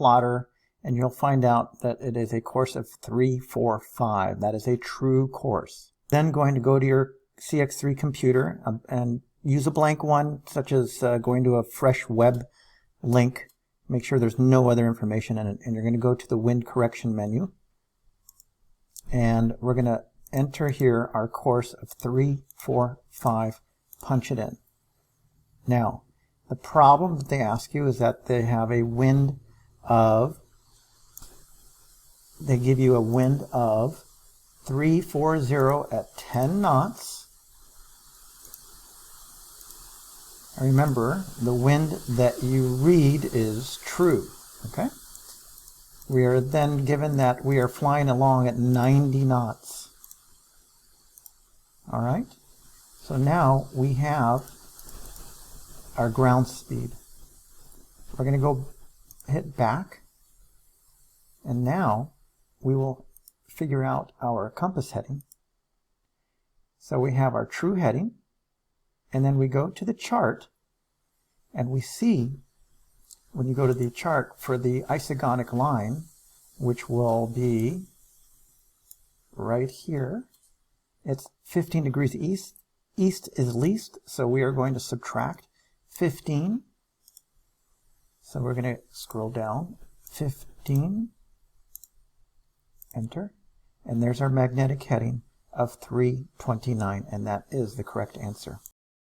plotter, and you'll find out that it is a course of 345. That is a true course. Then going to go to your CX3 computer and use a blank one, such as going to a fresh web link. Make sure there's no other information in it. And you're going to go to the wind correction menu. And we're going to enter here our course of 345, punch it in. Now, the problem that they ask you is that they have a wind of, they give you a wind of 340 at 10 knots. Remember, the wind that you read is true, okay? We are then given that we are flying along at 90 knots. All right? So now we have our ground speed. We're going to go hit back, and now we will figure out our compass heading. So we have our true heading, and then we go to the chart, and we see, when you go to the chart for the isogonic line, which will be right here, it's 15 degrees east. East is least, so we are going to subtract 15. So we're going to scroll down, 15, enter, and there's our magnetic heading of 329, and that is the correct answer.